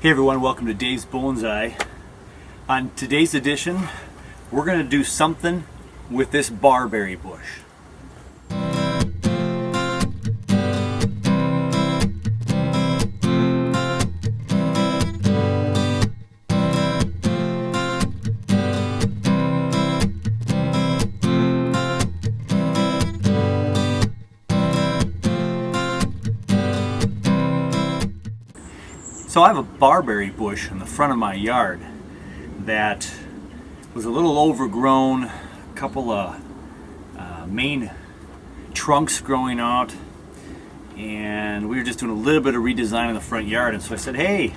Hey everyone, welcome to Dave's Bonsai. On today's edition, we're going to do something with this barberry bush. So I have a barberry bush in the front of my yard that was a little overgrown, a couple of main trunks growing out, and we were just doing a little bit of redesign in the front yard. And so I said, hey,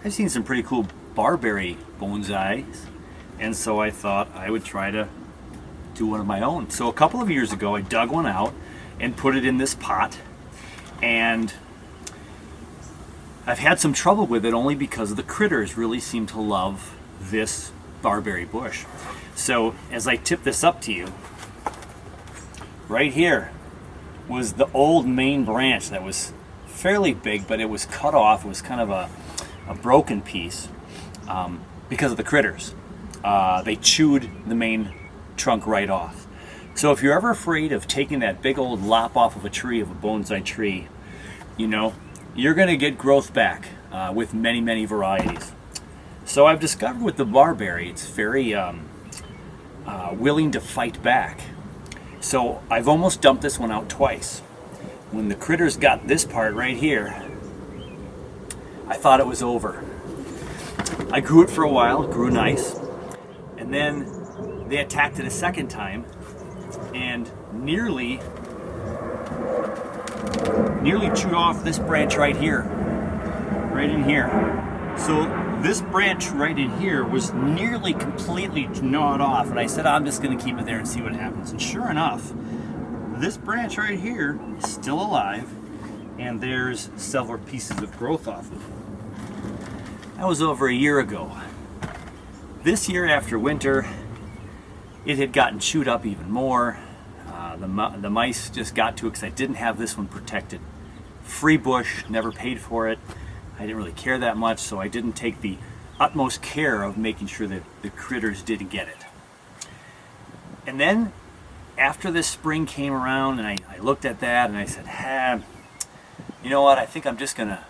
I've seen some pretty cool barberry bonsais, and so I thought I would try to do one of my own. So a couple of years ago I dug one out and put it in this pot, and I've had some trouble with it only because the critters really seem to love this barberry bush. So as I tip this up to you, right here was the old main branch that was fairly big, but it was cut off. It was kind of a broken piece because of the critters. They chewed the main trunk right off. So if you're ever afraid of taking that big old lop off of a tree, of a bonsai tree, you know, you're going to get growth back with many varieties. So I've discovered with the barberry, it's very willing to fight back. So I've almost dumped this one out twice. When the critters got this part right here, I thought it was over. I grew it for a while, it grew nice, and then they attacked it a second time and nearly chewed off this branch right here, right in here. So this branch right in here was nearly completely gnawed off, and I said I'm just going to keep it there and see what happens. And sure enough, this branch right here is still alive, and there's several pieces of growth off of it. That was over a year ago. This year after winter, it had gotten chewed up even more. The mice just got to it because I didn't have this one protected. Free bush, never paid for it. I didn't really care that much, so I didn't take the utmost care of making sure that the critters didn't get it. And then after this spring came around, and I looked at that and I said, you know what, I think I'm just gonna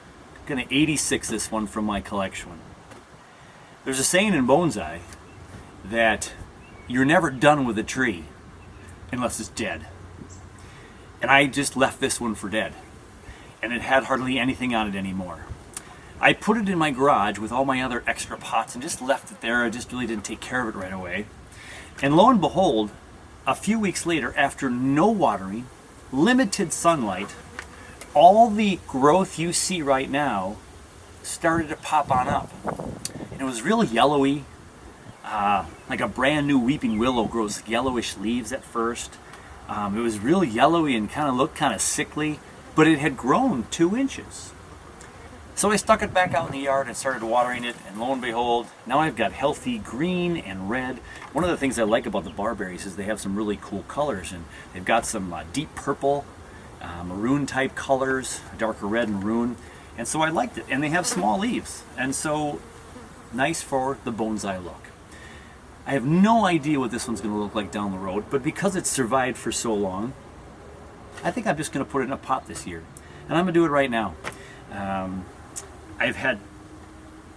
86 this one from my collection. There's a saying in bonsai that you're never done with a tree unless it's dead. And I just left this one for dead. And it had hardly anything on it anymore. I put it in my garage with all my other extra pots and just left it there. I just really didn't take care of it right away. And lo and behold, a few weeks later, after no watering, limited sunlight, all the growth you see right now started to pop on up. And it was real yellowy, like a brand new weeping willow grows yellowish leaves at first. It was real yellowy and kind of looked kind of sickly, but it had grown 2 inches. So I stuck it back out in the yard and started watering it, and lo and behold, now I've got healthy green and red. One of the things I like about the barberries is they have some really cool colors, and they've got some deep purple, maroon type colors, darker red and maroon, and so I liked it. And they have small leaves, and so nice for the bonsai look. I have no idea what this one's going to look like down the road, but because it's survived for so long, I think I'm just going to put it in a pot this year. And I'm going to do it right now.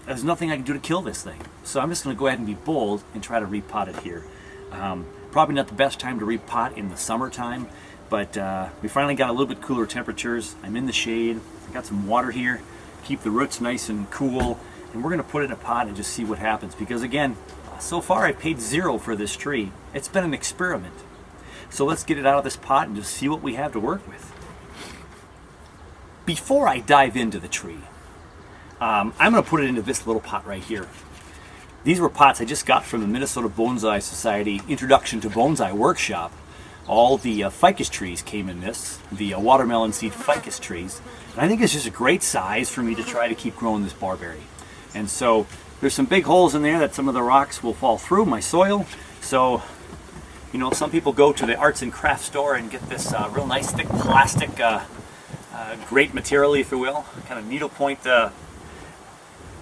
There's nothing I can do to kill this thing. So I'm just going to go ahead and be bold and try to repot it here. Probably not the best time to repot in the summertime, but we finally got a little bit cooler temperatures. I'm in the shade. I got some water here, keep the roots nice and cool, and we're going to put it in a pot and just see what happens. Because again, so far I paid $0 for this tree. It's been an experiment. So let's get it out of this pot and just see what we have to work with. Before I dive into the tree, I'm going to put it into this little pot right here. These were pots I just got from the Minnesota Bonsai Society Introduction to Bonsai Workshop. All the ficus trees came in this, the watermelon seed ficus trees. And I think it's just a great size for me to try to keep growing this barberry. And so there's some big holes in there that some of the rocks will fall through my soil. So, you know, some people go to the arts and crafts store and get this real nice thick plastic, great material, if you will, kind of needlepoint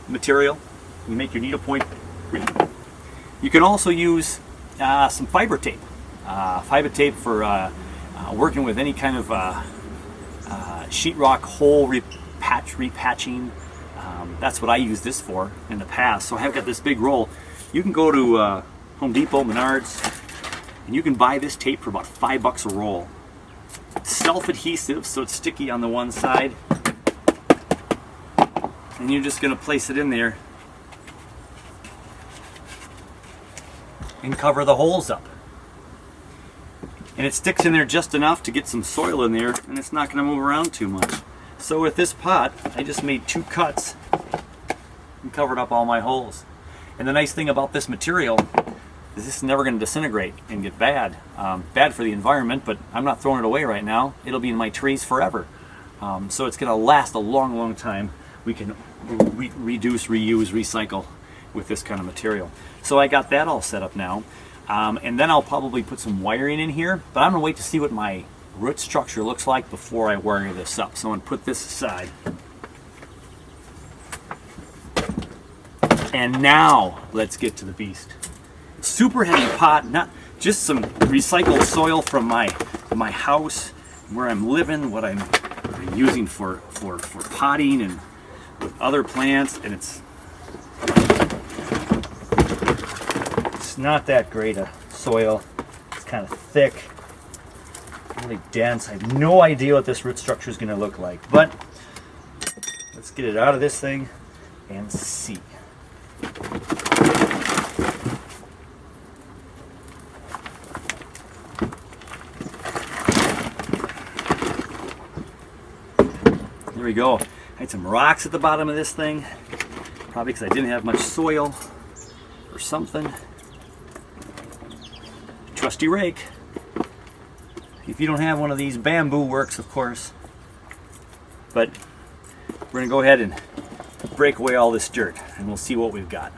material. You make your needlepoint. You can also use some fiber tape. Fiber tape for working with any kind of sheetrock hole repatching. That's what I used this for in the past. So I've got this big roll. You can go to Home Depot, Menards, and you can buy this tape for about $5 a roll. Self-adhesive, so it's sticky on the one side. And you're just going to place it in there and cover the holes up. And it sticks in there just enough to get some soil in there, and it's not going to move around too much. So with this pot, I just made 2 cuts and covered up all my holes. And the nice thing about this material is this is never going to disintegrate and get bad. Bad for the environment, but I'm not throwing it away right now. It'll be in my trees forever. So it's going to last a long, long time. We can reduce, reuse, recycle with this kind of material. So I got that all set up now. And then I'll probably put some wiring in here, but I'm going to wait to see what my root structure looks like before I wire this up. So I'm going to put this aside. And now let's get to the beast. Super heavy pot, not just some recycled soil from my house, where I'm living, what I'm using for potting and with other plants, and it's not that great a soil. It's kind of thick, really dense. I have no idea what this root structure is going to look like, but let's get it out of this thing and see. There we go. I had some rocks at the bottom of this thing, probably because I didn't have much soil or something. Trusty rake. If you don't have one of these, bamboo works, of course. But we're going to go ahead and break away all this dirt, and we'll see what we've got.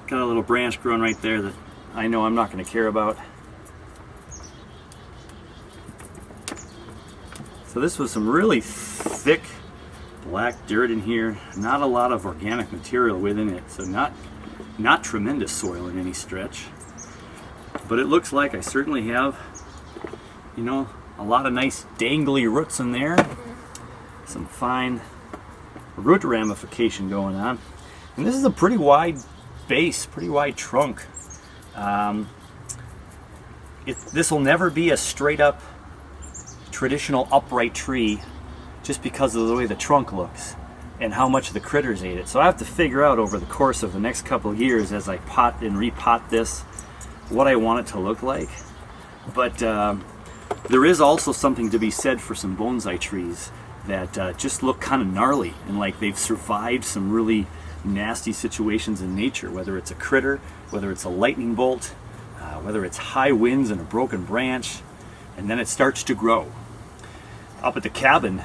Got a little branch growing right there that I know I'm not going to care about. So this was some really thick black dirt in here. Not a lot of organic material within it, so not tremendous soil in any stretch. But it looks like I certainly have, you know, a lot of nice dangly roots in there. Some fine root ramification going on. And this is a pretty wide base, pretty wide trunk. This will never be a straight up traditional upright tree just because of the way the trunk looks and how much the critters ate it. So I have to figure out over the course of the next couple of years as I pot and repot this what I want it to look like. But there is also something to be said for some bonsai trees that just look kind of gnarly and like they've survived some really nasty situations in nature, whether it's a critter, whether it's a lightning bolt, whether it's high winds and a broken branch, and then it starts to grow. Up at the cabin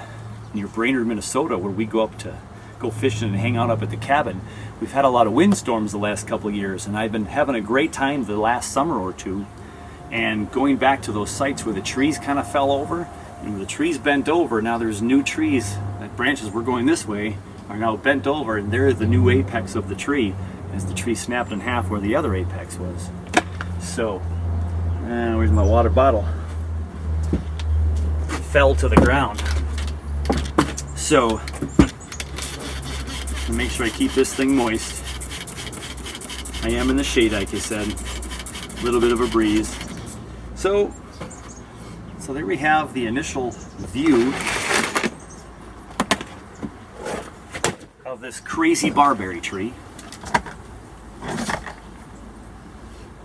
near Brainerd, Minnesota, where we go up to go fishing and hang out up at the cabin, we've had a lot of windstorms the last couple of years, and I've been having a great time the last summer or two, and going back to those sites where the trees kind of fell over, and where the trees bent over, now there's new trees, that branches were going this way, are now bent over, and there's the new apex of the tree as the tree snapped in half where the other apex was. So, where's my water bottle? Fell to the ground. So, make sure I keep this thing moist. I am in the shade, like I said. A little bit of a breeze. So there we have the initial view of this crazy barberry tree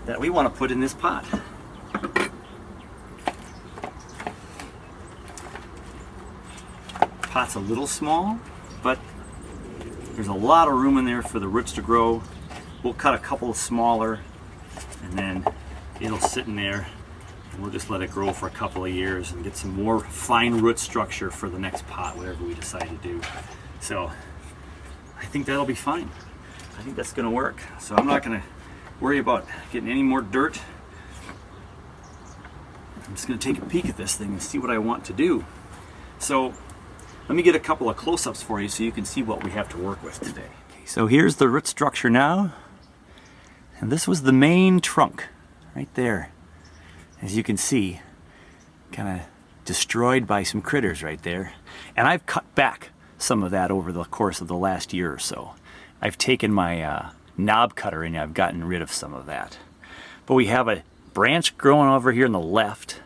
that we want to put in this pot. Pot's a little small, but there's a lot of room in there for the roots to grow. We'll cut a couple of smaller, and then it'll sit in there And we'll just let it grow for a couple of years and get some more fine root structure for the next pot, whatever we decide to do. So I think that'll be fine. I think that's gonna work. So I'm not gonna worry about getting any more dirt. I'm just gonna take a peek at this thing and see what I want to do. So let me get a couple of close-ups for you so you can see what we have to work with today. Okay, so here's the root structure now. And this was the main trunk right there. As you can see, kind of destroyed by some critters right there. And I've cut back some of that over the course of the last year or so. I've taken my knob cutter and I've gotten rid of some of that. But we have a branch growing over here on the left.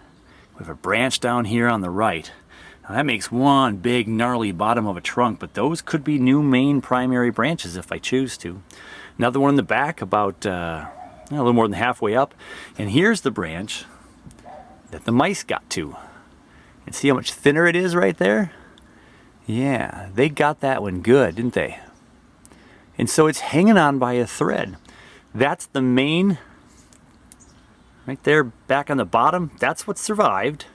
We have a branch down here on the right. Now that makes one big gnarly bottom of a trunk, but those could be new main primary branches if I choose to. Another one in the back about a little more than halfway up. And here's the branch that the mice got to. And see how much thinner it is right there? Yeah, they got that one good, didn't they? And so it's hanging on by a thread. That's the main, right there back on the bottom, that's what survived.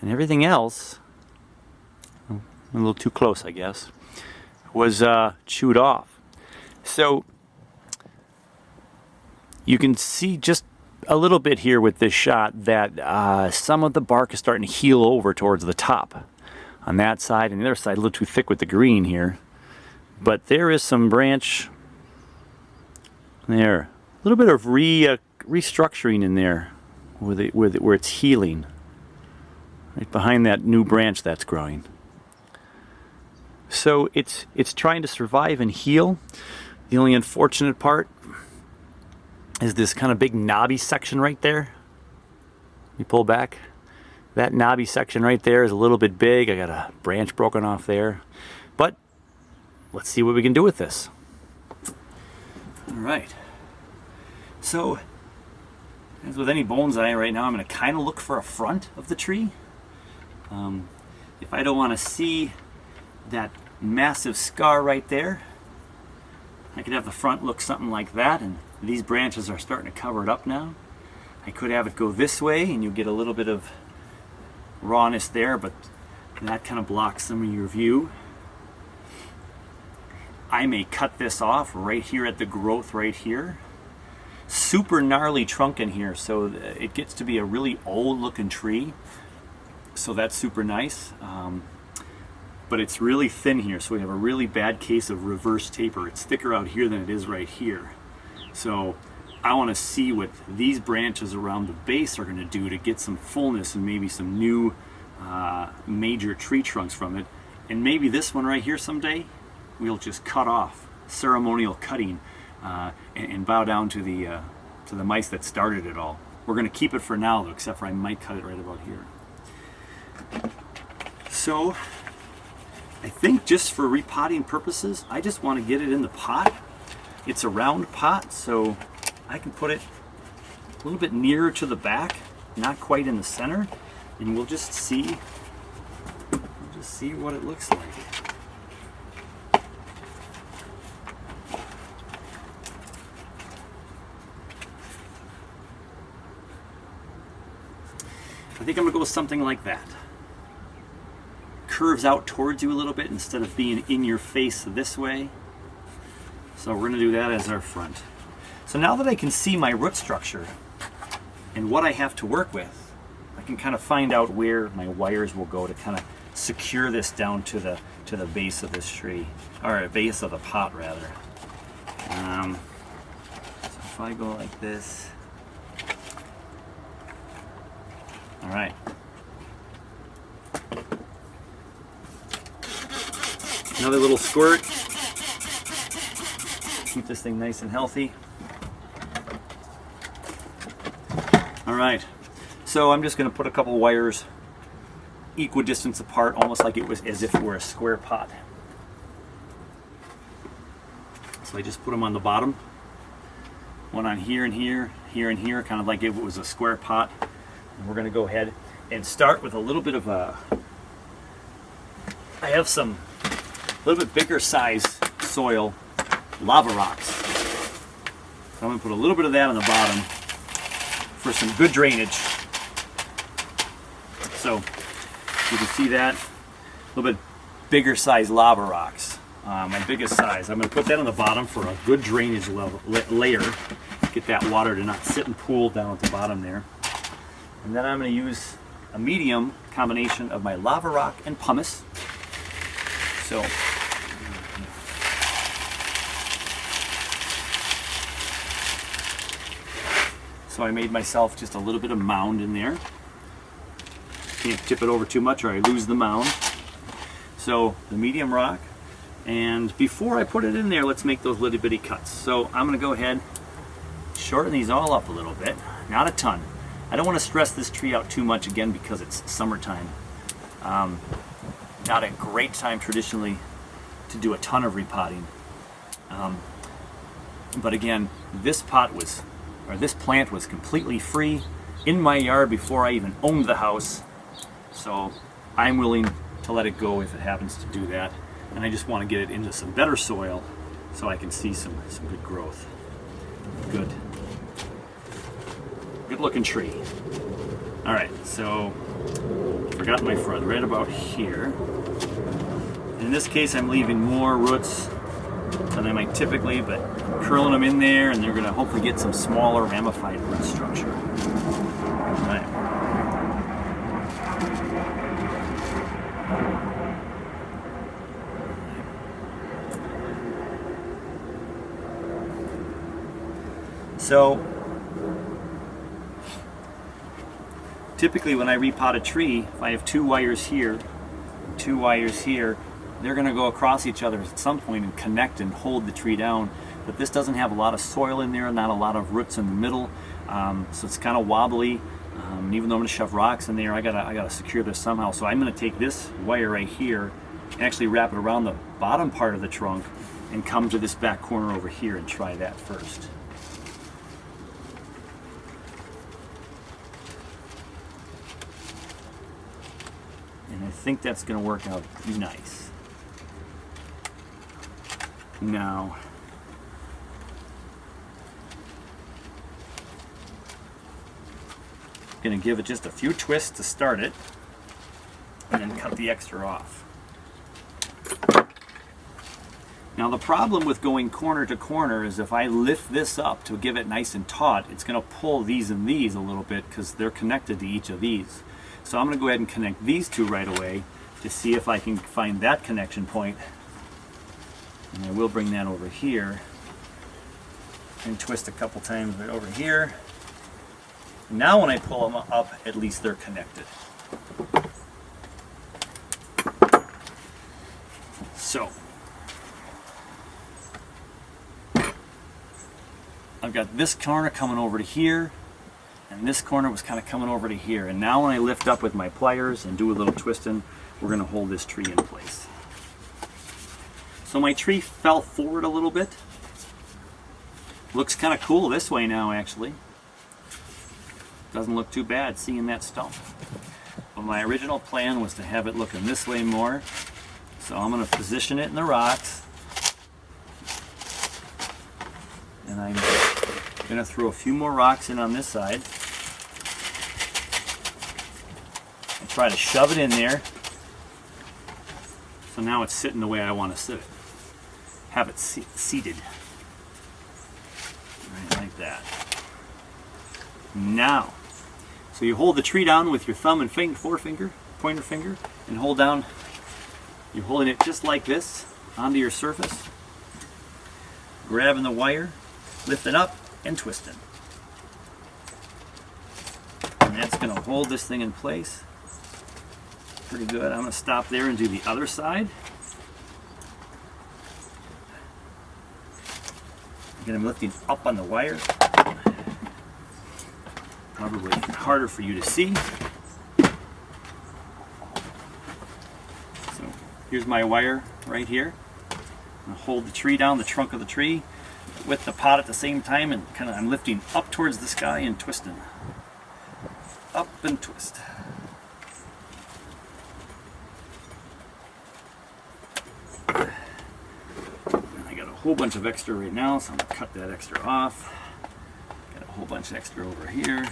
And everything else, a little too close I guess, was chewed off. So you can see just a little bit here with this shot that some of the bark is starting to heal over towards the top. On that side and the other side a little too thick with the green here. But there is some branch there. A little bit of restructuring in there where it's healing. Right behind that new branch that's growing. So it's trying to survive and heal. The only unfortunate part is this kind of big knobby section right there. You pull back. That knobby section right there is a little bit big. I got a branch broken off there. But let's see what we can do with this. All right. So, as with any bonsai right now, I'm going to kind of look for a front of the tree. If I don't want to see that massive scar right there, I could have the front look something like that, and these branches are starting to cover it up now. I could have it go this way and you get a little bit of rawness there, but that kind of blocks some of your view. I may cut this off right here at the growth right here. Super gnarly trunk in here, so it gets to be a really old looking tree. So that's super nice. But it's really thin here, so we have a really bad case of reverse taper. It's thicker out here than it is right here. So I want to see what these branches around the base are going to do to get some fullness and maybe some new major tree trunks from it. And maybe this one right here someday we'll just cut off, ceremonial cutting, and bow down to the mice that started it all. We're going to keep it for now though, except for I might cut it right about here. So I think just for repotting purposes, I just want to get it in the pot. It's a round pot, so I can put it a little bit nearer to the back, not quite in the center, and we'll just see what it looks like. I think I'm gonna go with something like that. Curves out towards you a little bit instead of being in your face this way. So we're gonna do that as our front. So now that I can see my root structure and what I have to work with, I can kind of find out where my wires will go to kind of secure this down to the base of this tree, or base of the pot rather. So if I go like this, all right. Another little squirt. Keep this thing nice and healthy. All right, so I'm just going to put a couple wires equidistant apart, almost like it was as if it were a square pot. So I just put them on the bottom, one on here and here, here and here, kind of like if it was a square pot. And we're going to go ahead and start with a little bit of a, I have some a little bit bigger size soil, lava rocks. So I'm going to put a little bit of that on the bottom for some good drainage. So you can see that, a little bit bigger size lava rocks. My biggest size. I'm going to put that on the bottom for a good drainage layer. Get that water to not sit and pool down at the bottom there. And then I'm going to use a medium combination of my lava rock and pumice. So I made myself just a little bit of mound in there. Can't tip it over too much or I lose the mound. So the medium rock. And before I put it in there, let's make those little bitty cuts. So I'm going to go ahead, shorten these all up a little bit, not a ton. I don't want to stress this tree out too much again because it's summertime. Not a great time traditionally to do a ton of repotting. But again, this plant was completely free in my yard before I even owned the house. So I'm willing to let it go if it happens to do that. And I just want to get it into some better soil so I can see some good growth. Good looking tree. All right, so forgot my front, right about here. In this case, I'm leaving more roots than I might typically, but curling them in there, and they're going to hopefully get some smaller ramified root structure. All right. So typically when I repot a tree, if I have 2 wires here, 2 wires here, they're going to go across each other at some point and connect and hold the tree down. But this doesn't have a lot of soil in there, not a lot of roots in the middle, so it's kind of wobbly. And even though I'm going to shove rocks in there, I gotta secure this somehow. So I'm going to take this wire right here and actually wrap it around the bottom part of the trunk and come to this back corner over here and try that first. And I think that's going to work out nice. Now, I'm going to give it just a few twists to start it, and then cut the extra off. Now the problem with going corner to corner is if I lift this up to give it nice and taut, it's going to pull these and these a little bit because they're connected to each of these. So I'm going to go ahead and connect these 2 right away to see if I can find that connection point. And I will bring that over here and twist a couple times right over here. Now when I pull them up, at least they're connected. So I've got this corner coming over to here, and this corner was kind of coming over to here. And now when I lift up with my pliers and do a little twisting, we're going to hold this tree in place. So my tree fell forward a little bit. Looks kind of cool this way now, actually. Doesn't look too bad seeing that stump. But my original plan was to have it looking this way more. So I'm going to position it in the rocks. And I'm going to throw a few more rocks in on this side. And try to shove it in there. So now it's sitting the way I want to sit it. Have it seated. Right, like that. Now, so you hold the tree down with your thumb and forefinger, pointer finger, and hold down. You're holding it just like this onto your surface. Grabbing the wire, lifting up, and twisting. And that's going to hold this thing in place. Pretty good. I'm going to stop there and do the other side. Again, I'm lifting up on the wire. Probably harder for you to see. So here's my wire right here. I'm going to hold the tree down, the trunk of the tree, with the pot at the same time, and kind of I'm lifting up towards the sky and twisting. Up and twist. And I got a whole bunch of extra right now, so I'm going to cut that extra off. Got a whole bunch extra over here.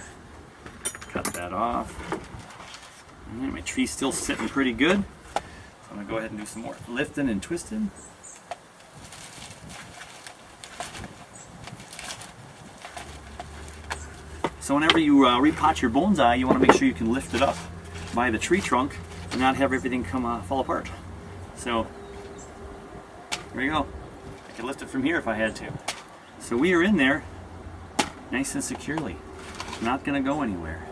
Cut that off. My tree's still sitting pretty good. So I'm going to go ahead and do some more lifting and twisting. So whenever you repot your bonsai, you want to make sure you can lift it up by the tree trunk and not have everything come fall apart. So there you go. I could lift it from here if I had to. So we are in there nice and securely. Not going to go anywhere.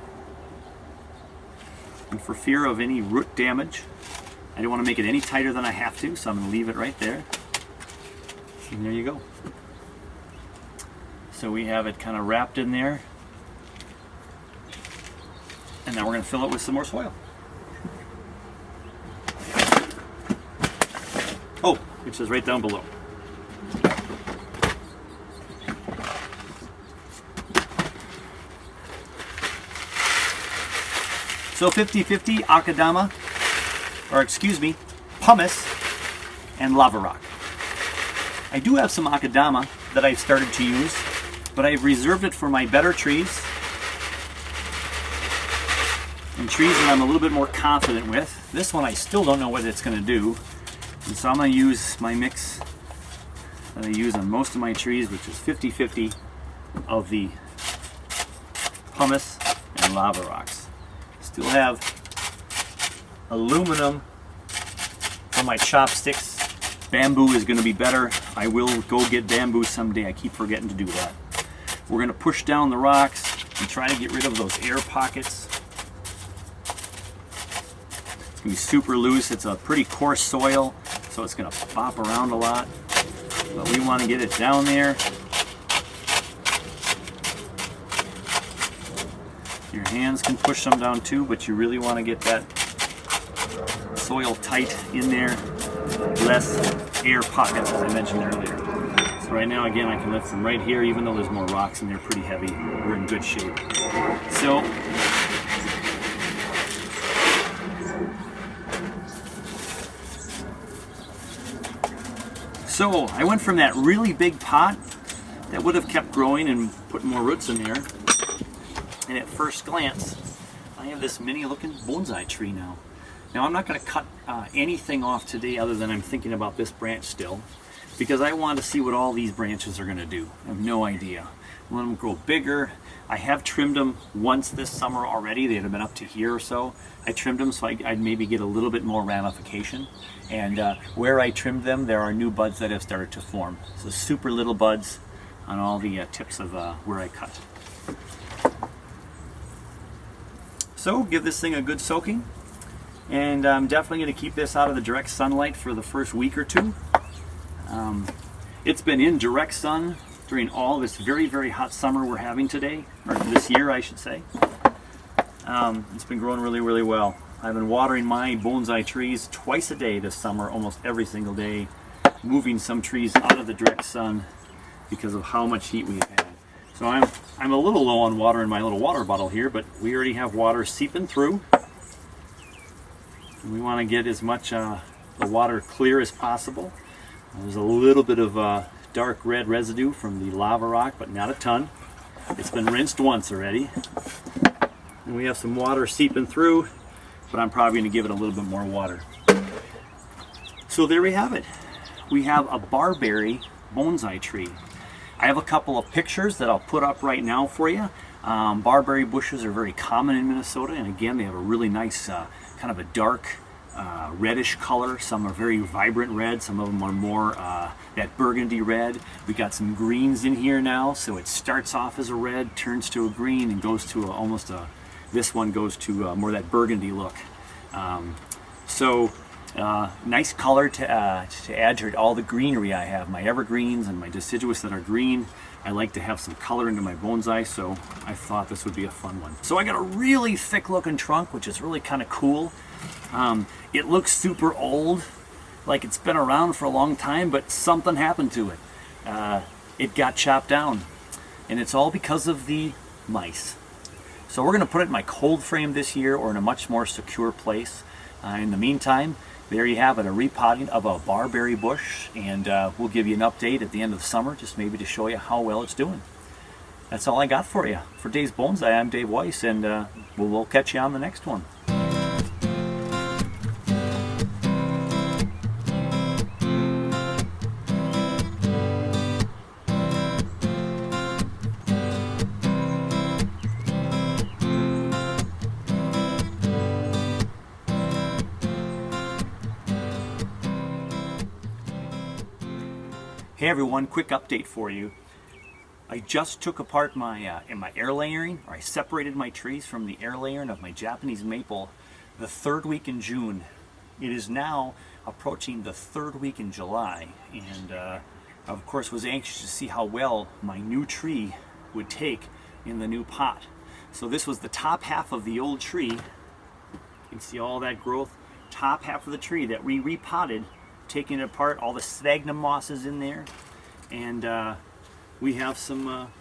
And for fear of any root damage, I don't want to make it any tighter than I have to, so I'm going to leave it right there. And there you go. So we have it kind of wrapped in there. And now we're going to fill it with some more soil. Oh, which is right down below. So 50-50 akadama, or excuse me, pumice and lava rock. I do have some akadama that I've started to use, but I've reserved it for my better trees and trees that I'm a little bit more confident with. This one I still don't know what it's going to do, and so I'm going to use my mix that I use on most of my trees, which is 50-50 of the pumice and lava rocks. Still have aluminum for my chopsticks. Bamboo is going to be better. I will go get bamboo someday. I keep forgetting to do that. We're going to push down the rocks and try to get rid of those air pockets. It's going to be super loose. It's a pretty coarse soil, so it's going to bop around a lot. But we want to get it down there. Your hands can push some down too, but you really want to get that soil tight in there, less air pockets, as I mentioned earlier. So right now, again, I can lift them right here, even though there's more rocks and they're pretty heavy. We're in good shape. So I went from that really big pot that would have kept growing and put more roots in there. And at first glance, I have this mini looking bonsai tree now. Now I'm not going to cut anything off today other than I'm thinking about this branch still, because I want to see what all these branches are going to do. I have no idea. I want them to grow bigger. I have trimmed them once this summer already. They'd have been up to here or so. I trimmed them so I'd maybe get a little bit more ramification. And where I trimmed them, there are new buds that have started to form. So super little buds on all the tips of where I cut. So give this thing a good soaking, and I'm definitely going to keep this out of the direct sunlight for the first week or two. It's been in direct sun during all this very, very hot summer we're having today, or this year I should say. It's been growing really, really well. I've been watering my bonsai trees twice a day this summer, almost every single day, moving some trees out of the direct sun because of how much heat we've had. So I'm a little low on water in my little water bottle here, but we already have water seeping through. And we want to get as much the water clear as possible. There's a little bit of dark red residue from the lava rock, but not a ton. It's been rinsed once already. And we have some water seeping through, but I'm probably going to give it a little bit more water. So there we have it. We have a barberry bonsai tree. I have a couple of pictures that I'll put up right now for you. Barberry bushes are very common in Minnesota, and again, they have a really nice kind of a dark reddish color. Some are very vibrant red, some of them are more that burgundy red. We got some greens in here now, so it starts off as a red, turns to a green, and goes to almost a, this one goes to more that burgundy look. Nice color to add to all the greenery I have, my evergreens and my deciduous that are green. I like to have some color into my bonsai, so I thought this would be a fun one. So I got a really thick looking trunk, which is really kind of cool. It looks super old, like it's been around for a long time, but something happened to it. It got chopped down, and it's all because of the mice. So we're going to put it in my cold frame this year, or in a much more secure place. In the meantime, there you have it, a repotting of a barberry bush, and we'll give you an update at the end of the summer, just maybe to show you how well it's doing. That's all I got for you. For Dave's Bonsai, I'm Dave Weiss, and we'll catch you on the next one. Hey everyone, quick update for you. I just took apart my air layering, or I separated my trees from the air layering of my Japanese maple the third week in June. It is now approaching the third week in July, and of course was anxious to see how well my new tree would take in the new pot. So this was the top half of the old tree. You can see all that growth, top half of the tree that we repotted, taking it apart, all the sphagnum mosses in there, and we have some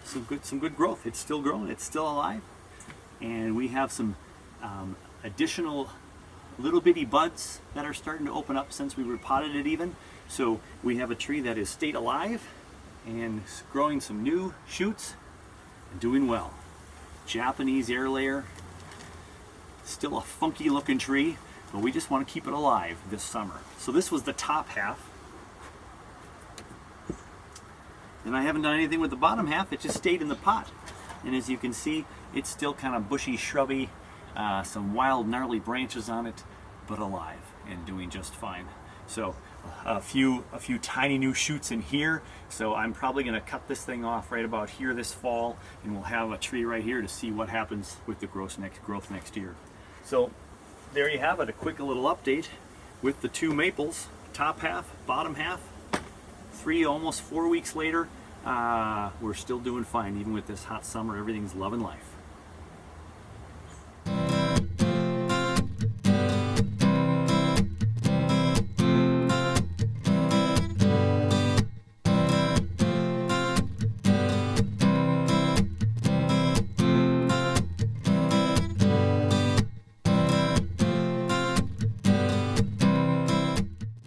good growth. It's still growing, it's still alive, and we have some additional little bitty buds that are starting to open up since we repotted it even. So we have a tree that has stayed alive and growing some new shoots and doing well. Japanese air layer, still a funky looking tree, but we just want to keep it alive this summer. So this was the top half. And I haven't done anything with the bottom half, it just stayed in the pot. And as you can see, it's still kind of bushy, shrubby, some wild, gnarly branches on it, but alive and doing just fine. So a few tiny new shoots in here. So I'm probably going to cut this thing off right about here this fall, and we'll have a tree right here to see what happens with the growth next year. So there you have it, a quick little update with the two maples, top half, bottom half. Almost 4 weeks later, we're still doing fine. Even with this hot summer, everything's love and life.